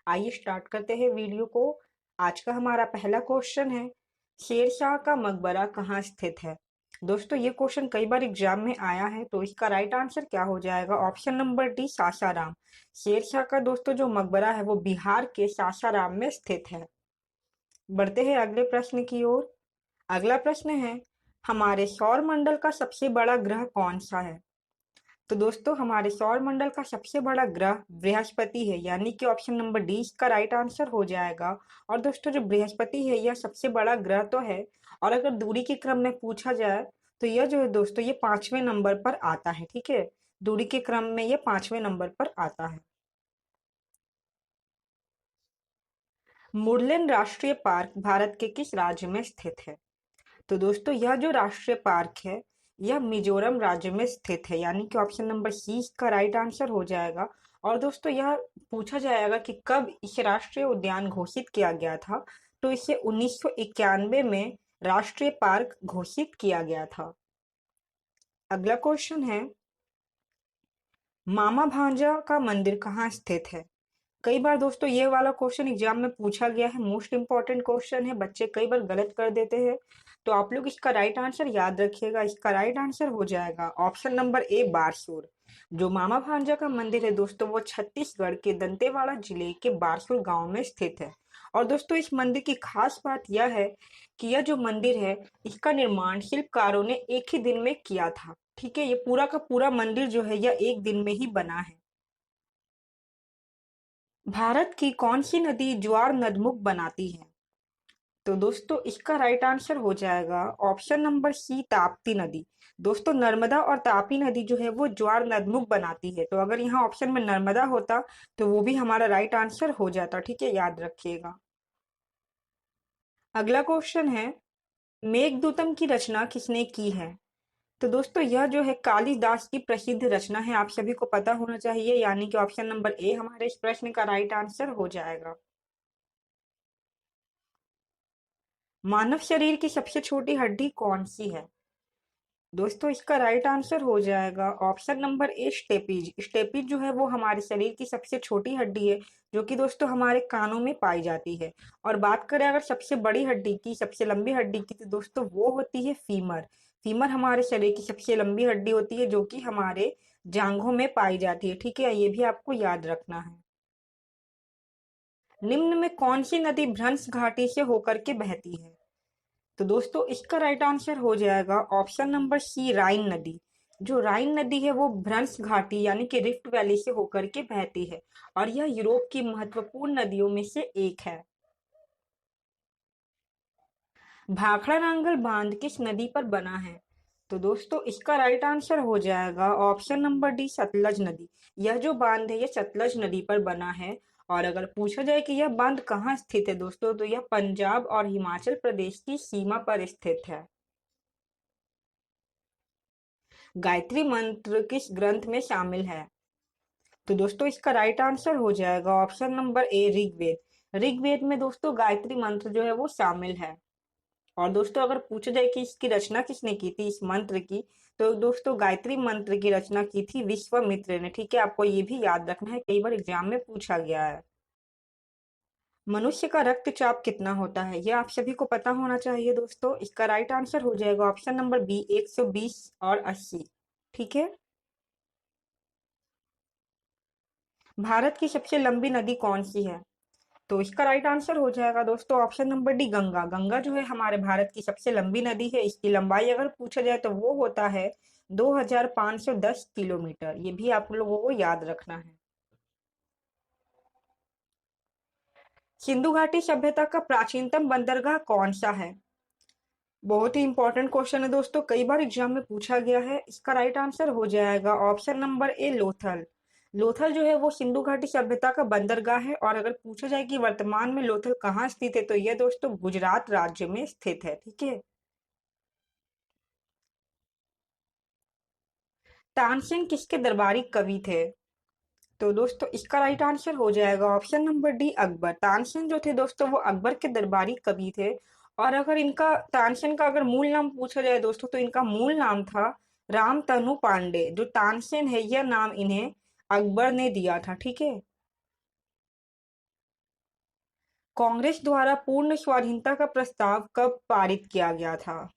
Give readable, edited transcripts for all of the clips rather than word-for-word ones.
आइए स्टार्ट करते हैं वीडियो को। आज का हमारा पहला क्वेश्चन है, शेरशाह का मकबरा कहाँ स्थित है। दोस्तों ये क्वेश्चन कई बार एग्जाम में आया है, तो इसका राइट आंसर क्या हो जाएगा? Option number D, Sasaram. Sher Shah का दोस्तों जो मकबरा है वो बिहार के सासाराम में स्थित है। बढ़ते हैं अगले प्रश्न की ओर। अगला प्रश्न है, हमारे सौर मंडल का सबसे बड़ा ग्रह कौन सा है? तो दोस्तों हमारे सौर मंडल का सबसे बड़ा ग्रह बृहस्पति है, यानी कि ऑप्शन नंबर डी इसका राइट आंसर हो जाएगा। और दोस्तों जो बृहस्पति है यह सबसे बड़ा ग्रह तो है, और अगर दूरी के क्रम में पूछा जाए तो यह जो है दोस्तों ये 5वें नंबर पर आता है। ठीक है, दूरी के क्रम में यह 5वें नंबर पर आता है। मुर्लेन राष्ट्रीय पार्क भारत के किस राज्य में स्थित है? तो दोस्तों यह जो राष्ट्रीय पार्क है यह मिजोरम राज्य में स्थित है, यानी कि ऑप्शन नंबर सी इसका राइट आंसर हो जाएगा। और दोस्तों यह पूछा जाएगा कि कब इस राष्ट्रीय उद्यान घोषित किया गया था, तो इसे 1991 में राष्ट्रीय पार्क घोषित किया गया था। अगला क्वेश्चन है, मामा भांजा का मंदिर कहाँ स्थित है? कई बार दोस्तों ये वाला क्वेश्चन एग्जाम में पूछा गया है, मोस्ट इंपॉर्टेंट क्वेश्चन है, बच्चे कई बार गलत कर देते हैं। तो आप लोग इसका राइट आंसर याद रखिएगा। इसका राइट आंसर हो जाएगा ऑप्शन नंबर ए, बारसूर। जो मामा भांजा का मंदिर है दोस्तों वो छत्तीसगढ़ के दंतेवाड़ा जिले के बारसूर गांव में स्थित है। और दोस्तों इस मंदिर की खास बात यह है कि यह जो मंदिर है इसका निर्माण शिल्पकारों ने एक ही दिन में किया था। ठीक है, ये पूरा का पूरा मंदिर जो है यह एक दिन में ही बना है। भारत की कौन सी नदी ज्वार नदमुख बनाती है? तो दोस्तों इसका राइट आंसर हो जाएगा ऑप्शन नंबर सी, ताप्ती नदी। दोस्तों नर्मदा और तापी नदी जो है वो ज्वार नदमुख बनाती है, तो अगर यहाँ ऑप्शन में नर्मदा होता तो वो भी हमारा राइट आंसर हो जाता। ठीक है, याद रखिएगा। अगला क्वेश्चन है, मेघदूतम की रचना किसने की है? तो दोस्तों यह जो है कालिदास की प्रसिद्ध रचना है, आप सभी को पता होना चाहिए, यानी कि ऑप्शन नंबर ए हमारे इस प्रश्न का राइट आंसर हो जाएगा। मानव शरीर की सबसे छोटी हड्डी कौन सी है? दोस्तों इसका राइट आंसर हो जाएगा option number A, steppes. Steppes जो है वो हमारे शरीर की सबसे छोटी हड्डी है, जो कि दोस्तों हमारे कानों में पाई जाती है। और बात करें अगर सबसे बड़ी हड्डी की, सबसे लंबी हड्डी की, तो दोस्तों वो होती है फीमर। फीमर हमारे शरीर की सबसे लंबी हड्डी होती है, जो कि हमारे जांघों में पाई जाती है। ठीक है, ये भी आपको याद रखना है। निम्न में कौन सी नदी भ्रंश घाटी से होकर के बहती है? तो दोस्तों इसका राइट आंसर हो जाएगा ऑप्शन नंबर सी, राइन नदी। जो राइन नदी है वो भ्रंश घाटी यानी कि रिफ्ट वैली से होकर के बहती है, और यह यूरोप की महत्वपूर्ण नदियों में से एक है। भाखड़ा नांगल बांध किस नदी पर बना है? तो दोस्तों इसका राइट आंसर हो जाएगा ऑप्शन नंबर डी, सतलज नदी। यह जो बांध है यह सतलज नदी पर बना है। और अगर पूछा जाए कि यह बांध कहाँ स्थित है दोस्तों, तो यह पंजाब और हिमाचल प्रदेश की सीमा पर स्थित है। गायत्री मंत्र किस ग्रंथ में शामिल है? तो दोस्तों इसका राइट आंसर हो जाएगा option number A, Rigveda. Rigveda में दोस्तों गायत्री मंत्र जो है वो शामिल है। और दोस्तों अगर पूछा जाए कि इसकी रचना किसने की थी, इस मंत्र की, तो दोस्तों गायत्री मंत्र की रचना की थी विश्वामित्र ने। ठीक है, आपको ये भी याद रखना है, कई बार एग्जाम में पूछा गया है। मनुष्य का रक्तचाप कितना होता है, यह आप सभी को पता होना चाहिए दोस्तों। इसका राइट आंसर हो जाएगा ऑप्शन नंबर बी, 120 और 80। ठीक है, भारत की सबसे लंबी नदी कौन सी है? तो इसका राइट आंसर हो जाएगा दोस्तों option number D, Ganga. Ganga जो है हमारे भारत की सबसे लंबी नदी है। इसकी लंबाई अगर पूछा जाए तो वो होता है 2510 किलोमीटर। ये भी आप लोगों को याद रखना है। सिंधु घाटी सभ्यता का प्राचीनतम बंदरगाह कौन सा है? बहुत ही इंपॉर्टेंट क्वेश्चन है दोस्तों, कई बार एग्जाम में पूछा गया है। इसका राइट आंसर हो जाएगा ऑप्शन नंबर ए, लोथल। लोथल जो है वो सिंधु घाटी सभ्यता का बंदरगाह है। और अगर पूछा जाए कि वर्तमान में लोथल कहाँ स्थित है, तो यह दोस्तों गुजरात राज्य में स्थित है। ठीक है, तानसेन किसके दरबारी कवि थे? तो दोस्तों इसका राइट आंसर हो जाएगा option number D, Akbar. Tansen जो थे दोस्तों वो अकबर के दरबारी कवि थे। और अगर इनका तानसेन का अगर मूल नाम पूछा जाए दोस्तों, तो इनका मूल नाम था रामतनु पांडे। जो तानसेन है यह नाम इन्हें अकबर ने दिया था। ठीक है, कांग्रेस द्वारा पूर्ण स्वाधीनता का प्रस्ताव कब पारित किया गया था?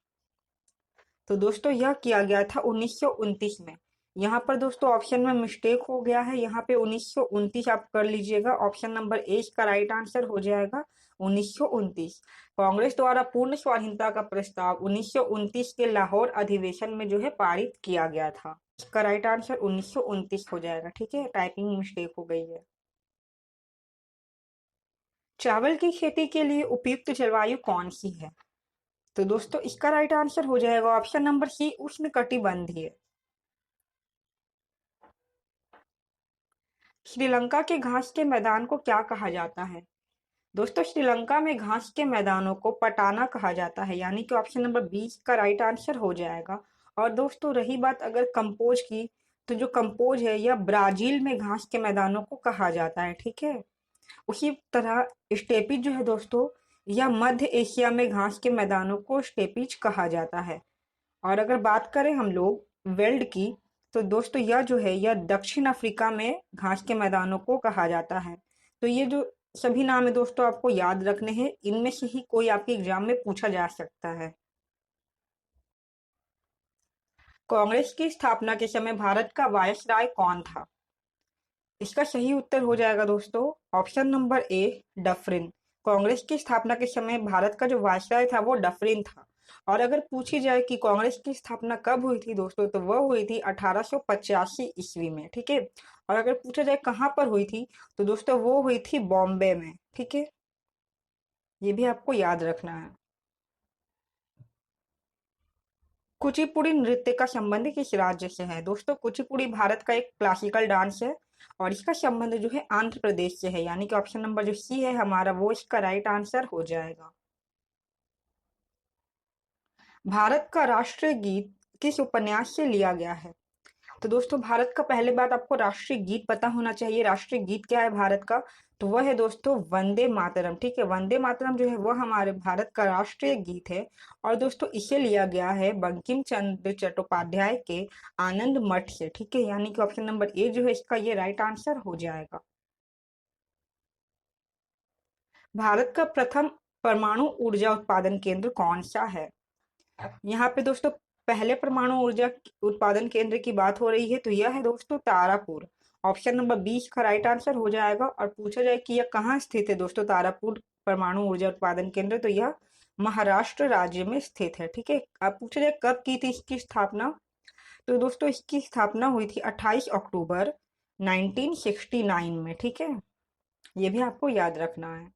तो दोस्तों यह किया गया था 1929 में। यहाँ पर दोस्तों ऑप्शन में मिस्टेक हो गया है, यहाँ पे 1929 आप कर लीजिएगा। ऑप्शन नंबर ए इसका राइट आंसर हो जाएगा 1929। कांग्रेस द्वारा पूर्ण स्वाधीनता का प्रस्ताव 1929 के लाहौर अधिवेशन में जो है पारित किया गया था। इसका राइट आंसर 1929 हो जाएगा। ठीक है, टाइपिंग मिस्टेक हो गई है। चावल की खेती के लिए उपयुक्त जलवायु कौन सी है? तो दोस्तों इसका राइट आंसर हो जाएगा ऑप्शन नंबर सी उष्णकटिबंधीय। श्रीलंका के घास के मैदान को क्या कहा जाता है? दोस्तों श्रीलंका में घास के मैदानों को पटाना कहा जाता है, यानी कि ऑप्शन नंबर 20 का राइट आंसर हो जाएगा। और दोस्तों रही बात अगर कंपोज की, तो जो कंपोज है यह ब्राजील में घास के मैदानों को कहा जाता है। ठीक है, उसी तरह स्टेपीज जो है दोस्तों, यह मध्य एशिया में घास के मैदानों को स्टेपीज कहा जाता है। और अगर बात करें हम लोग वेल्ड की, तो दोस्तों यह जो है यह दक्षिण अफ्रीका में घास के मैदानों को कहा जाता है। तो ये जो सभी नाम है दोस्तों आपको याद रखने हैं, इनमें से ही कोई आपके एग्जाम में पूछा जा सकता है। कांग्रेस की स्थापना के समय भारत का वायसराय कौन था? इसका सही उत्तर हो जाएगा दोस्तों ऑप्शन नंबर ए डफरिन। कांग्रेस की स्थापना के समय भारत का जो वायसराय था वो डफरिन था। और अगर पूछी जाए कि कांग्रेस की स्थापना कब हुई थी दोस्तों, तो वह हुई थी 1885 ईस्वी में। ठीक है, और अगर पूछा जाए कहाँ पर हुई थी, तो दोस्तों वो हुई थी बॉम्बे में। ठीक है, ये भी आपको याद रखना है। कुचिपुड़ी नृत्य का संबंध किस राज्य से है? दोस्तों कुचिपुड़ी भारत का एक क्लासिकल डांस है और इसका संबंध जो है आंध्र प्रदेश से है, यानी कि ऑप्शन नंबर जो सी है हमारा वो इसका राइट आंसर हो जाएगा। भारत का राष्ट्रीय गीत किस उपन्यास से लिया गया है? तो दोस्तों भारत का पहले बात आपको राष्ट्रीय गीत पता होना चाहिए। राष्ट्रीय गीत क्या है भारत का? तो वह है दोस्तों वंदे मातरम। ठीक है, वंदे मातरम जो है वह हमारे भारत का राष्ट्रीय गीत है। और दोस्तों इसे लिया गया है बंकिम चंद्र चट्टोपाध्याय के आनंद मठ से। ठीक है, यानी कि ऑप्शन नंबर ए जो है इसका ये राइट आंसर हो जाएगा। भारत का प्रथम परमाणु ऊर्जा उत्पादन केंद्र कौन सा है? यहाँ पे दोस्तों पहले परमाणु ऊर्जा उत्पादन केंद्र की बात हो रही है, तो यह है दोस्तों तारापुर। ऑप्शन नंबर 20 का राइट आंसर हो जाएगा। और पूछा जाए कि यह कहाँ स्थित है दोस्तों तारापुर परमाणु ऊर्जा उत्पादन केंद्र, तो यह महाराष्ट्र राज्य में स्थित है। ठीक है, अब पूछा जाए कब की थी इसकी स्थापना, तो दोस्तों इसकी स्थापना हुई थी 28 अक्टूबर 1969 में। ठीक है, ये भी आपको याद रखना है।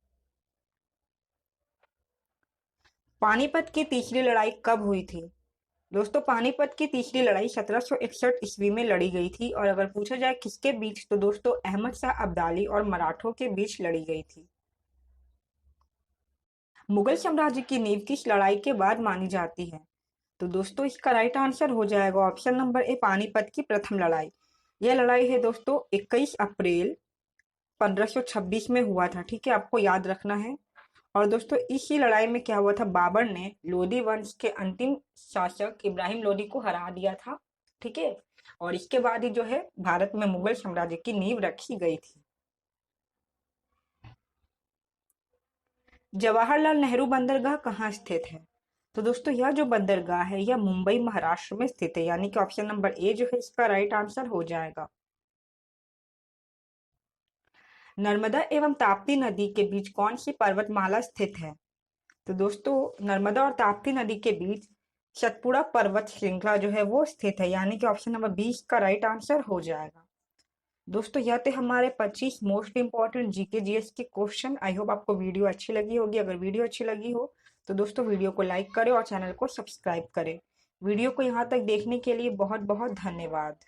पानीपत की तीसरी लड़ाई कब हुई थी? दोस्तों पानीपत की तीसरी लड़ाई 1761 ईस्वी में लड़ी गई थी। और अगर पूछा जाए किसके बीच, तो दोस्तों अहमद शाह अब्दाली और मराठों के बीच लड़ी गई थी। मुगल साम्राज्य की नींव किस लड़ाई के बाद मानी जाती है? तो दोस्तों इसका राइट आंसर हो जाएगा ऑप्शन नंबर ए पानीपत की प्रथम लड़ाई। यह लड़ाई है दोस्तों 21 अप्रैल 1526 में हुआ था। ठीक है, आपको याद रखना है। और दोस्तों इसी लड़ाई में क्या हुआ था, बाबर ने लोधी वंश के अंतिम शासक इब्राहिम लोधी को हरा दिया था। ठीक है, और इसके बाद ही जो है भारत में मुगल साम्राज्य की नींव रखी गई थी। जवाहरलाल नेहरू बंदरगाह कहाँ स्थित है? तो दोस्तों यह जो बंदरगाह है यह मुंबई महाराष्ट्र में स्थित है, यानी कि ऑप्शन नंबर ए जो है इसका राइट आंसर हो जाएगा। नर्मदा एवं ताप्ती नदी के बीच कौन सी पर्वतमाला स्थित है? तो दोस्तों नर्मदा और ताप्ती नदी के बीच सतपुड़ा पर्वत श्रृंखला जो है वो स्थित है, यानी कि ऑप्शन नंबर 20 का राइट आंसर हो जाएगा। दोस्तों यह थे हमारे 25 मोस्ट इंपॉर्टेंट जीके जीएस के क्वेश्चन। आई होप आपको वीडियो अच्छी लगी होगी। अगर वीडियो अच्छी लगी हो तो दोस्तों वीडियो को लाइक करें और चैनल को सब्सक्राइब करें। वीडियो को यहाँ तक देखने के लिए बहुत बहुत धन्यवाद।